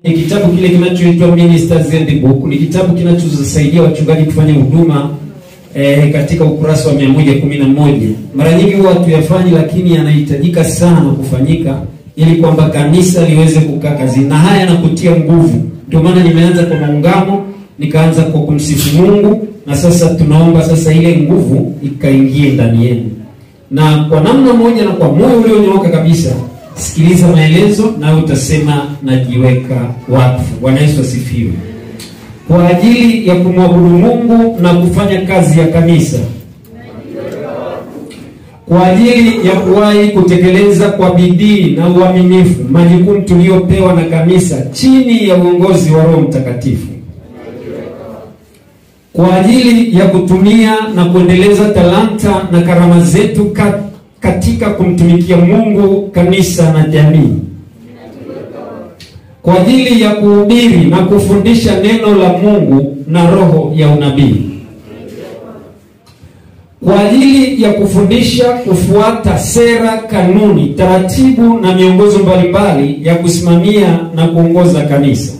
Ni kitabu kile kinachoitwa Ministers Handbook, ni kitabu kinachosaidia wachungaji kufanya huduma katika ukurasa wa 111. Mara nyingi huwa tuyafanye, lakini yanahitajika sana kufanyika ili kwamba kanisa liweze kukaa kazi. Na haya nakutia nguvu. Ndio maana nimeanza kwa maungamo, nikaanza kwa kumsifu Mungu, na sasa tunaomba sasa ile nguvu ikaingie ndani yenu. Na kwa namna moja na kwa moyo ulionyooka kabisa, sikiliza maelezo na utasema najiweka wakfu. Bwana Yesu asifiwe. Kwa ajili ya kumwabudu Mungu na kufanya kazi ya kanisa. Kwa ajili ya kuwahi kutekeleza kwa bidii na uaminifu majukumu tuliyopewa na kanisa chini ya uongozi wa Roho Mtakatifu. Kwa ajili ya kutumia na kuendeleza talanta na karama zetu katika kumtumikia Mungu, kanisa na jamii. Kwa ajili ya kuhubiri na kufundisha neno la Mungu na roho ya unabii. Kwa ajili ya kufundisha kufuata sera, kanuni, taratibu na miongozo mbalimbali ya kusimamia na kuongoza kanisa.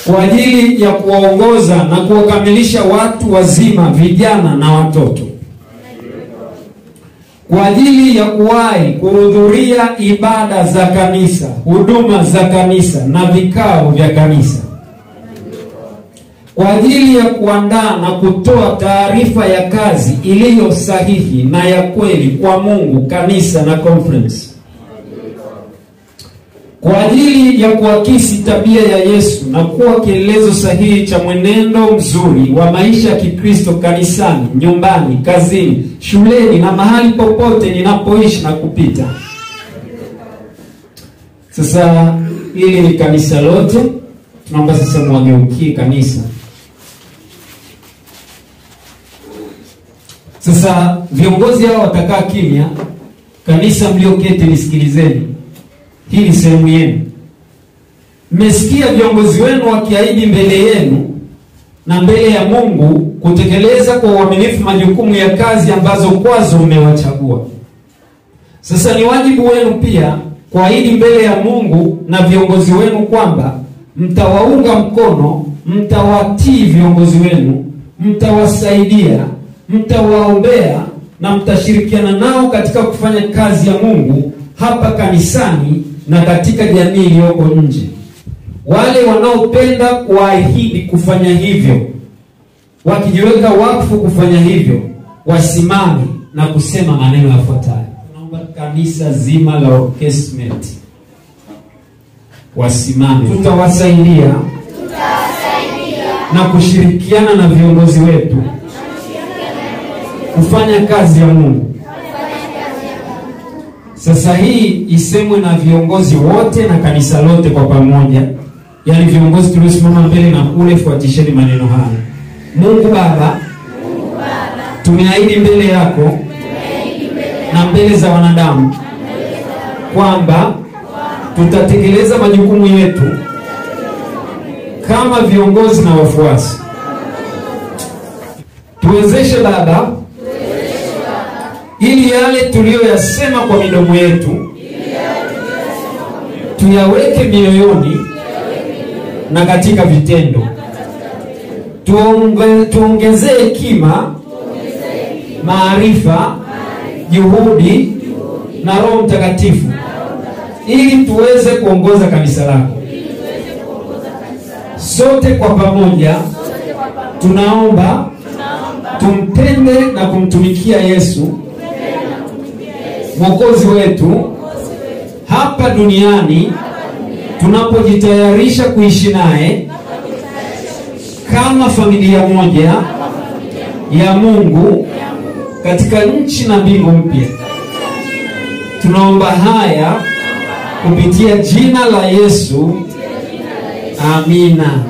Kwa ajili ya kuwaongoza na kuwakamilisha watu wazima, vijana na watoto. Kwa ajili ya kuwahi kuhudhuria ibada za kanisa, huduma za kanisa na vikao vya kanisa. Kwa ajili ya kuandaa na kutoa taarifa ya kazi iliyo sahihi na ya kweli kwa Mungu, kanisa na conference. Kwa ajili ya kuakisi tabia ya Yesu na kuwa kielelezo sahihi cha mwenendo mzuri wa maisha ya Kikristo kanisani, nyumbani, kazini, shuleni na mahali popote ninapoishi na kupita. Sasa hili ni kanisa lote. Tunaomba sasa mwageukie kanisa. Sasa viongozi hao watakaa kimya. Kanisa mlioketi nisikilizeni. Hii ni sehemu yenu. Mmesikia viongozi wenu wakiahidi mbele yenu na mbele ya Mungu kutekeleza kwa uaminifu majukumu ya kazi ambazo kwazo mmewachagua. Sasa ni wajibu wenu pia kuahidi mbele ya Mungu na viongozi wenu kwamba mtawaunga mkono, mtawatii viongozi wenu, mtawasaidia, mtawaombea na mtashirikiana nao katika kufanya kazi ya Mungu hapa kanisani na katika jamii iliyoko nje. Wale wanaopenda kuahidi kufanya hivyo, wakijiweka wakfu kufanya hivyo, wasimame na kusema maneno yafuatayo. Tunaomba kanisa zima la Orchesment wasimame. Tutawasaidia na kushirikiana na viongozi wetu kufanya kazi ya Mungu. Sasa hii isemwe na viongozi wote na kanisa lote kwa pamoja. Yaani viongozi tuliosimama mbele na kule, fuatisheni maneno haya. Mungu Baba, tumeahidi mbele yako na mbele za wanadamu kwamba tutatekeleza majukumu yetu kama viongozi na wafuasi. Tuwezeshe Baba ili yale tuliyoyasema kwa midomo yetu tuyaweke mioyoni na katika vitendo. Tuongezee hekima, maarifa, juhudi na Roho Mtakatifu ili tuweze kuongoza kanisa lako. Sote kwa pamoja tunaomba tumpende na kumtumikia Yesu Mwokozi wetu hapa duniani, tunapojitayarisha kuishi naye kama familia moja ya Mungu katika nchi na mbingu mpya. Tunaomba haya kupitia jina la Yesu. Amina.